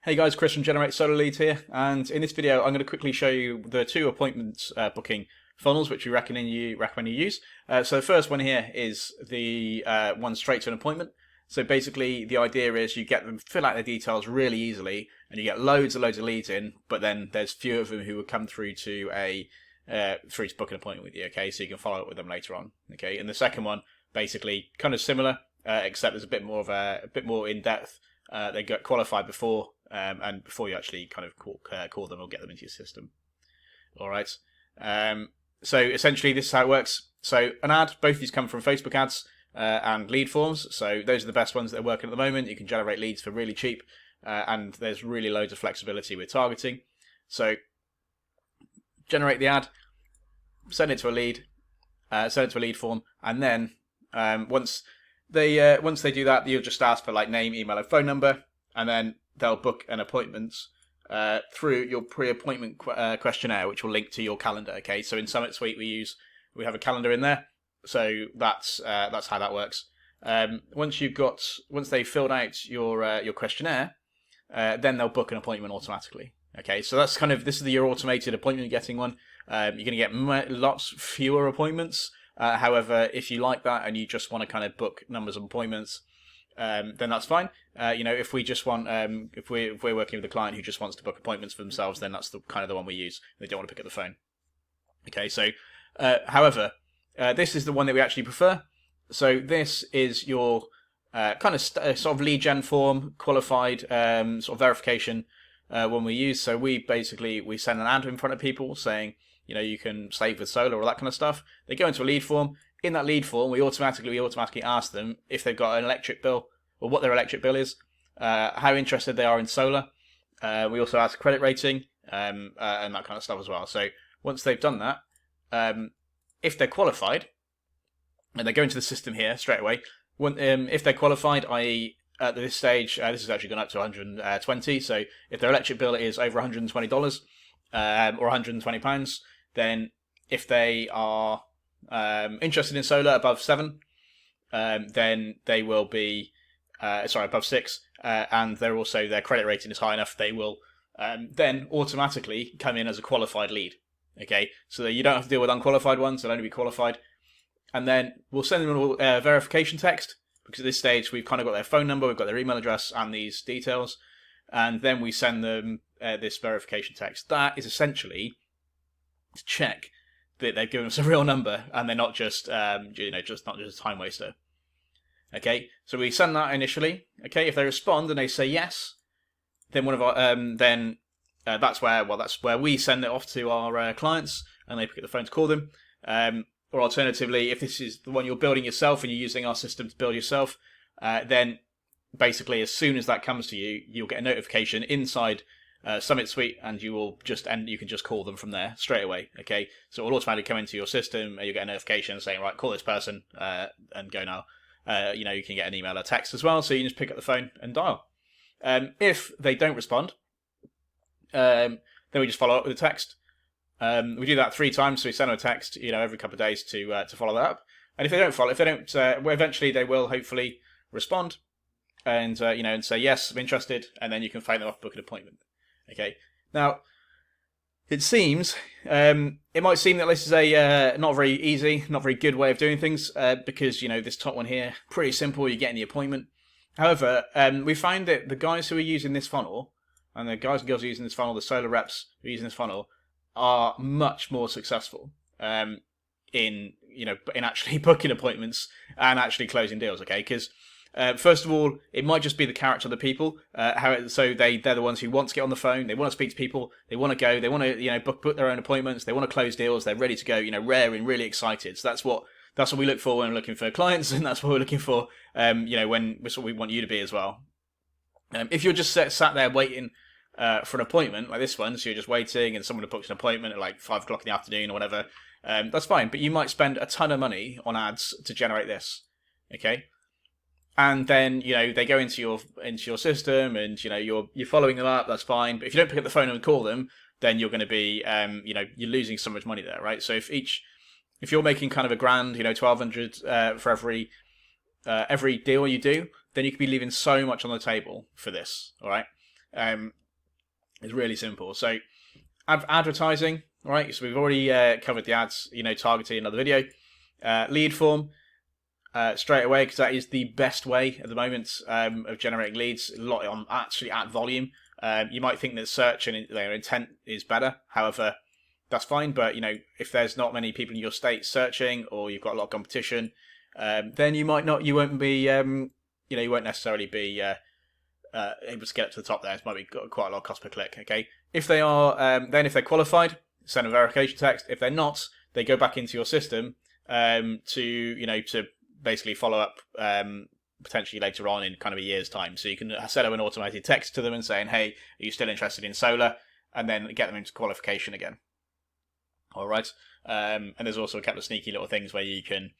Hey guys, Chris from Generate Solar Leads here, and in this video I'm going to quickly show you the two appointments booking funnels which we recommend you use. So the first one here is the one straight to an appointment. So basically the idea is you get them fill out their details really easily, and you get loads and loads of leads in, but then there's few of them who will come through to book an appointment with you. Okay, so you can follow up with them later on. Okay, and the second one basically kind of similar, except there's a bit more in depth. They get qualified before. And before you actually kind of call them or get them into your system. All right. So essentially, this is how it works. So an ad, both of these come from Facebook ads and lead forms. So those are the best ones that are working at the moment. You can generate leads for really cheap, and there's really loads of flexibility with targeting. So generate the ad, send it to a lead, form, and then once they do that, you'll just ask for like name, email, and phone number, and then they'll book an appointment through your pre-appointment questionnaire, which will link to your calendar. Okay, so in Summit Suite we have a calendar in there, so that's how that works. Once they've filled out your questionnaire, then they'll book an appointment automatically. Okay, so this is your automated appointment getting one. You're going to get lots fewer appointments. However, if you like that and you just want to kind of book numbers of appointments, then that's fine. If we just want, if we're working with a client who just wants to book appointments for themselves, then that's the one we use. They don't want to pick up the phone. Okay, so however, this is the one that we actually prefer. So this is your sort of lead gen form, qualified sort of verification one we use. So we send an ad in front of people saying, you can save with solar, all that kind of stuff. They go into a lead form. In that lead form, we automatically ask them if they've got an electric bill or what their electric bill is, how interested they are in solar. We also ask credit rating and that kind of stuff as well. So once they've done that, if they're qualified, and they go into the system here straight away. If they're qualified, i.e. at this stage, this has actually gone up to 120. So if their electric bill is over $120 or £120, then if they are interested in solar above 7, then they will be above 6, and their credit rating is high enough. They will then automatically come in as a qualified lead. Okay, so you don't have to deal with unqualified ones; they'll only be qualified. And then we'll send them a verification text, because at this stage we've kind of got their phone number, we've got their email address, and these details, and then we send them this verification text. That is essentially to check that they've given us a real number and they're not just not just a time waster. Okay, so we send that initially. Okay, if they respond and they say yes, then that's where we send it off to our clients, and they pick up the phone to call them. Or alternatively, if this is the one you're building yourself and you're using our system to build yourself, then basically as soon as that comes to you, you'll get a notification inside Summit Suite, and you can just call them from there straight away. Okay, so it will automatically come into your system, and you get a notification saying, right, call this person and go now. You can get an email or text as well, so you can just pick up the phone and dial. If they don't respond, then we just follow up with a text. We do that 3 times, so we send them a text, every couple of days to follow that up. And if they don't, eventually they will hopefully respond and and say yes, I'm interested, and then you can phone them up, book an appointment. Okay. Now, it seems it might seem that this is a not very easy, not very good way of doing things because this top one here, pretty simple. You get in the appointment. However, we find that the guys who are using this funnel, and the guys and girls who are using this funnel, the solar reps who are using this funnel, are much more successful in actually booking appointments and actually closing deals. Okay, because first of all, it might just be the character of the people. They're the ones who want to get on the phone. They want to speak to people. They want to go. They want to book their own appointments. They want to close deals. They're ready to go. Rare and really excited. So that's what we look for when we're looking for clients, and that's what we're looking for. That's what we want you to be as well. If you're just sat there waiting for an appointment like this one, so you're just waiting, and someone books an appointment at like 5 o'clock in the afternoon or whatever, that's fine. But you might spend a ton of money on ads to generate this. Okay. And then they go into your system, and you're following them up. That's fine. But if you don't pick up the phone and call them, then you're going to be you're losing so much money there, right? So if you're making kind of $1,000, $1,200 for every deal you do, then you could be leaving so much on the table for this. All right. It's really simple. So advertising, right? So we've already covered the ads, targeting another video. Lead form, straight away, because that is the best way at the moment of generating leads. A lot on actually at volume. You might think that search and intent is better. However, that's fine. But if there's not many people in your state searching, or you've got a lot of competition, then you won't necessarily be able to get up to the top there. It might be quite a lot of cost per click. Okay, if they are, then if they're qualified, send a verification text. If they're not, they go back into your system to basically follow up potentially later on in kind of a year's time. So you can set up an automated text to them and saying, hey, are you still interested in solar? And then get them into qualification again. All right. And there's also a couple of sneaky little things where you can,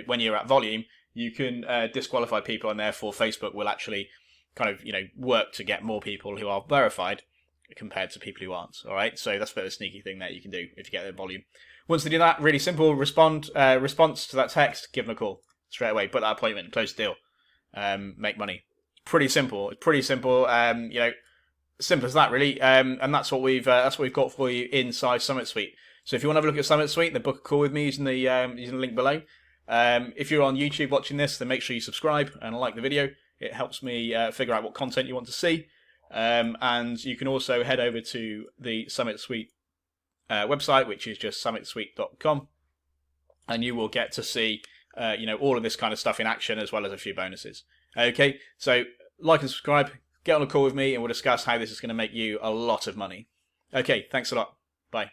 when you're at volume, you can disqualify people, and therefore Facebook will actually kind of, work to get more people who are verified compared to people who aren't. All right. So that's a bit of a sneaky thing that you can do if you get their volume. Once they do that, really simple, response to that text, give them a call straight away, book that appointment, close the deal, make money. Pretty simple. It's pretty simple. Simple as that, really. And that's what we've got for you inside Summit Suite. So if you want to have a look at Summit Suite, then book a call with me using the link below. If you're on YouTube watching this, then make sure you subscribe and like the video. It helps me figure out what content you want to see. And you can also head over to the Summit Suite website, which is just summitsuite.com, and you will get to see all of this kind of stuff in action, as well as a few bonuses. Okay, so like and subscribe, get on a call with me, and we'll discuss how this is going to make you a lot of money. Okay, thanks a lot. Bye.